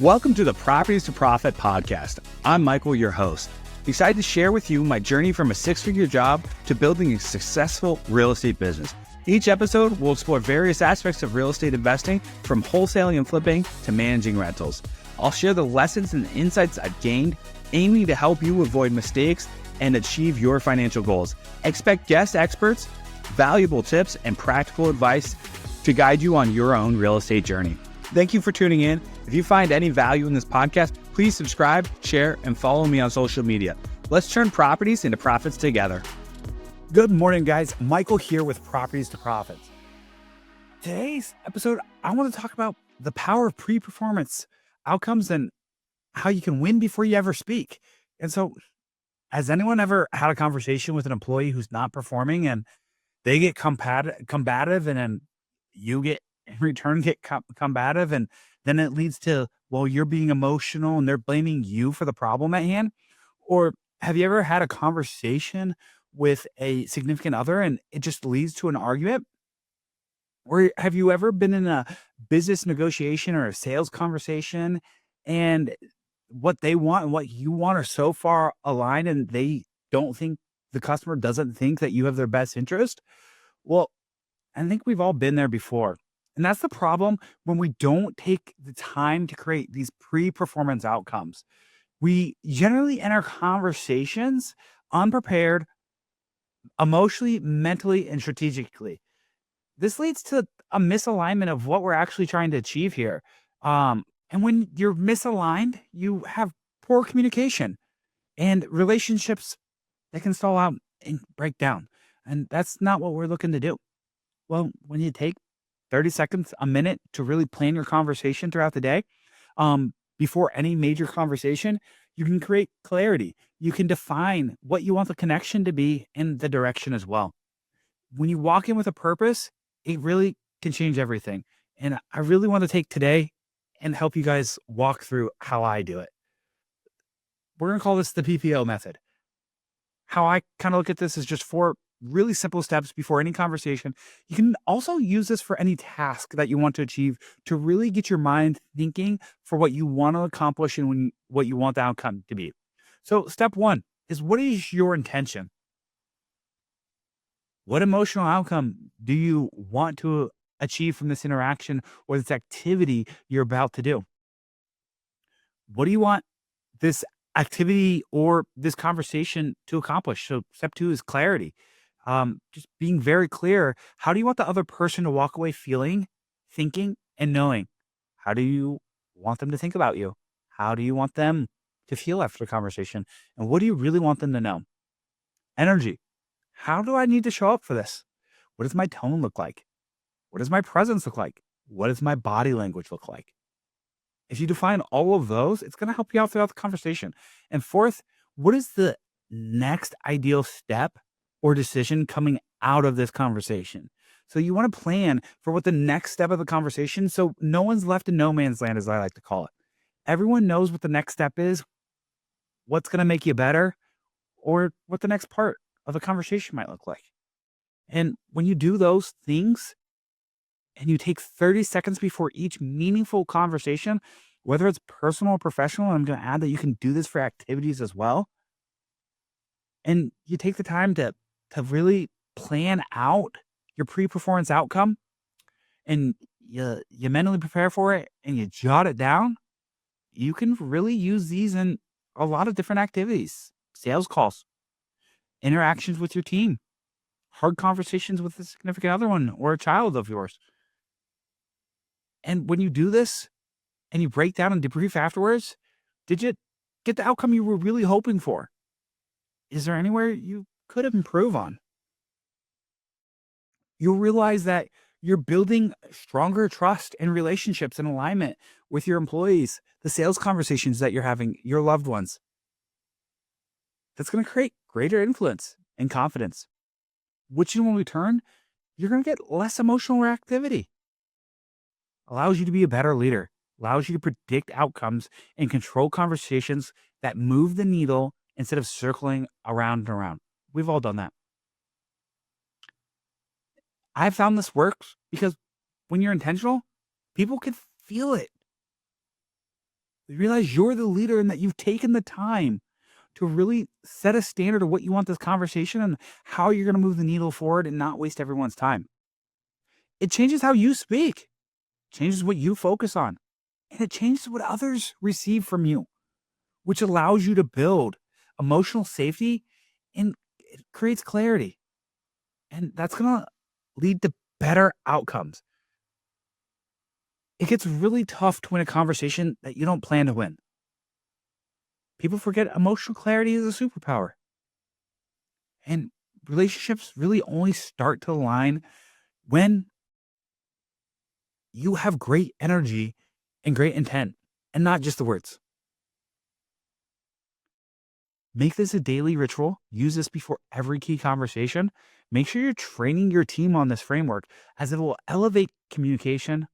Welcome to the Properties to Profit podcast. I'm Michael, your host. Excited to share with you my journey from a six-figure job to building a successful real estate business. Each episode will explore various aspects of real estate investing, from wholesaling and flipping to managing rentals. I'll share the lessons and insights I've gained, aiming to help you avoid mistakes and achieve your financial goals. Expect guest experts, valuable tips, and practical advice to guide you on your own real estate journey. Thank you for tuning in. If you find any value in this podcast, please subscribe, share, and follow me on social media. Let's turn properties into profits together. Good morning, guys. Michael here with Properties to Profits. Today's episode, I want to talk about the power of pre-performance outcomes and how you can win before you ever speak. And so, has anyone ever had a conversation with an employee who's not performing and they get combative and then you get in return get combative, and then it leads to, well, you're being emotional and they're blaming you for the problem at hand? Or have you ever had a conversation with a significant other and it just leads to an argument? Or have you ever been in a business negotiation or a sales conversation and what they want and what you want are so far aligned and the customer doesn't think that you have their best interest? Well, I think we've all been there before. And that's the problem when we don't take the time to create these pre-performance outcomes. We generally enter conversations unprepared, emotionally, mentally, and strategically. This leads to a misalignment of what we're actually trying to achieve here. And when you're misaligned, you have poor communication and relationships that can stall out and break down. And that's not what we're looking to do. Well, when you take 30 seconds, a minute to really plan your conversation throughout the day, before any major conversation, you can create clarity. You can define what you want the connection to be and the direction as well. When you walk in with a purpose, it really can change everything. And I really want to take today and help you guys walk through how I do it. We're going to call this the PPO method. How I kind of look at this is just 4 really simple steps before any conversation. You can also use this for any task that you want to achieve to really get your mind thinking for what you want to accomplish and what you want the outcome to be. So step 1 is, what is your intention? What emotional outcome do you want to achieve from this interaction or this activity you're about to do? What do you want this activity or this conversation to accomplish? So step 2 is clarity. Just being very clear. How do you want the other person to walk away feeling, thinking, and knowing? How do you want them to think about you? How do you want them to feel after the conversation? And what do you really want them to know? Energy. How do I need to show up for this? What does my tone look like? What does my presence look like? What does my body language look like? If you define all of those, it's going to help you out throughout the conversation. And 4th, what is the next ideal step or decision coming out of this conversation? So you want to plan for what the next step of the conversation, so no one's left in no man's land, as I like to call it. Everyone knows what the next step is, what's going to make you better, or what the next part of the conversation might look like. And when you do those things and you take 30 seconds before each meaningful conversation, whether it's personal or professional, I'm going to add that you can do this for activities as well. And you take the time to really plan out your pre-performance outcome, and you mentally prepare for it and you jot it down, you can really use these in a lot of different activities: sales calls, interactions with your team, hard conversations with a significant other one or a child of yours. And when you do this and you break down and debrief afterwards, did you get the outcome you were really hoping for? Is there anywhere you could improve on? You'll realize that you're building stronger trust and relationships and alignment with your employees, the sales conversations that you're having, your loved ones. That's going to create greater influence and confidence, which in return, you're going to get less emotional reactivity. Allows you to be a better leader, allows you to predict outcomes and control conversations that move the needle instead of circling around and around. We've all done that. I've found this works because when you're intentional, people can feel it. realize you're the leader and that you've taken the time to really set a standard of what you want this conversation and how you're going to move the needle forward and not waste everyone's time. It changes how you speak, changes what you focus on, and it changes what others receive from you, which allows you to build emotional safety and it creates clarity. And that's going to lead to better outcomes. It gets really tough to win a conversation that you don't plan to win. People forget emotional clarity is a superpower. And relationships really only start to align when you have great energy and great intent and not just the words. Make this a daily ritual. Use this before every key conversation. Make sure you're training your team on this framework as it will elevate communication,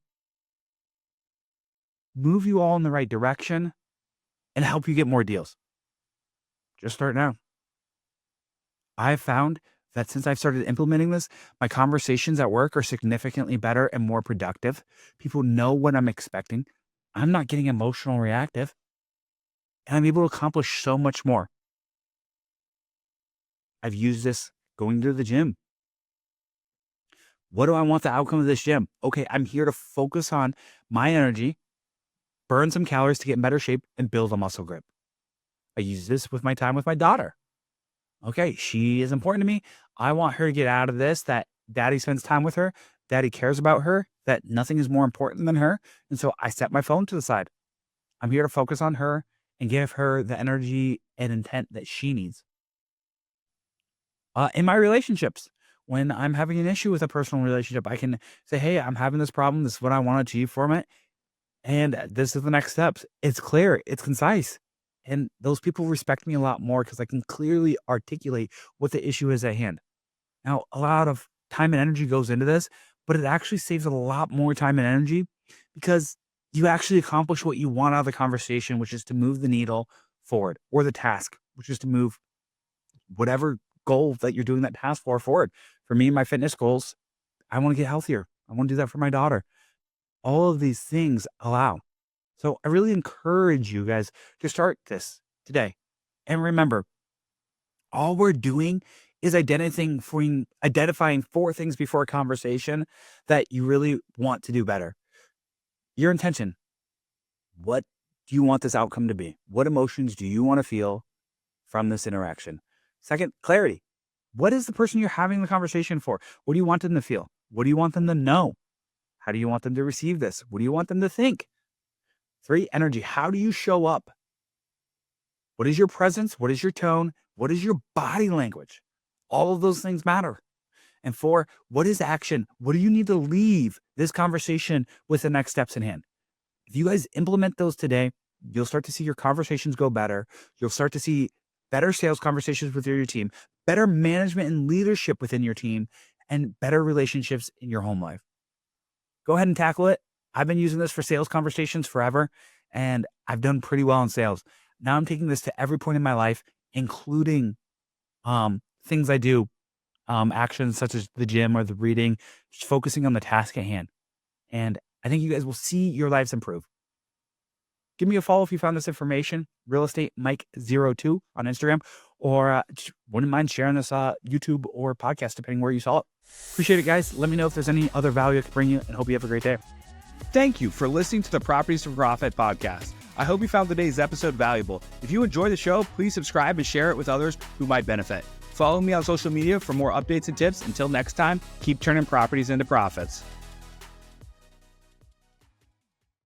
move you all in the right direction, and help you get more deals. Just start now. I've found that since I've started implementing this, my conversations at work are significantly better and more productive. People know what I'm expecting. I'm not getting emotional reactive, and I'm able to accomplish so much more. I've used this going to the gym. What do I want the outcome of this gym? Okay, I'm here to focus on my energy, burn some calories to get in better shape, and build a muscle grip. I use this with my time with my daughter. Okay, she is important to me. I want her to get out of this, that daddy spends time with her, daddy cares about her, that nothing is more important than her. And so I set my phone to the side. I'm here to focus on her and give her the energy and intent that she needs. In my relationships, when I'm having an issue with a personal relationship, I can say, hey, I'm having this problem. This is what I want to achieve from it. And this is the next steps. It's clear, it's concise. And those people respect me a lot more because I can clearly articulate what the issue is at hand. Now, a lot of time and energy goes into this, but it actually saves a lot more time and energy because you actually accomplish what you want out of the conversation, which is to move the needle forward, or the task, which is to move whatever goal that you're doing that task for forward. For me, my fitness goals, I want to get healthier. I want to do that for my daughter. All of these things allow. So I really encourage you guys to start this today. And remember, all we're doing is identifying 4 things before a conversation that you really want to do better. Your intention. What do you want this outcome to be? What emotions do you want to feel from this interaction? Second, clarity. What is the person you're having the conversation for? What do you want them to feel? What do you want them to know? How do you want them to receive this? What do you want them to think? 3, energy. How do you show up? What is your presence? What is your tone? What is your body language? All of those things matter. And 4, what is action? What do you need to leave this conversation with the next steps in hand? If you guys implement those today, you'll start to see your conversations go better. You'll start to see better sales conversations with your team, better management and leadership within your team, and better relationships in your home life. Go ahead and tackle it. I've been using this for sales conversations forever, and I've done pretty well in sales. Now I'm taking this to every point in my life, including things I do, actions such as the gym or the reading, just focusing on the task at hand. And I think you guys will see your lives improve. Give me a follow if you found this information, Real Estate Mike02 on Instagram, or just wouldn't mind sharing this YouTube or podcast, depending where you saw it. Appreciate it, guys. Let me know if there's any other value I can bring you, and hope you have a great day. Thank you for listening to the Properties to Profit podcast. I hope you found today's episode valuable. If you enjoy the show, please subscribe and share it with others who might benefit. Follow me on social media for more updates and tips. Until next time, keep turning properties into profits.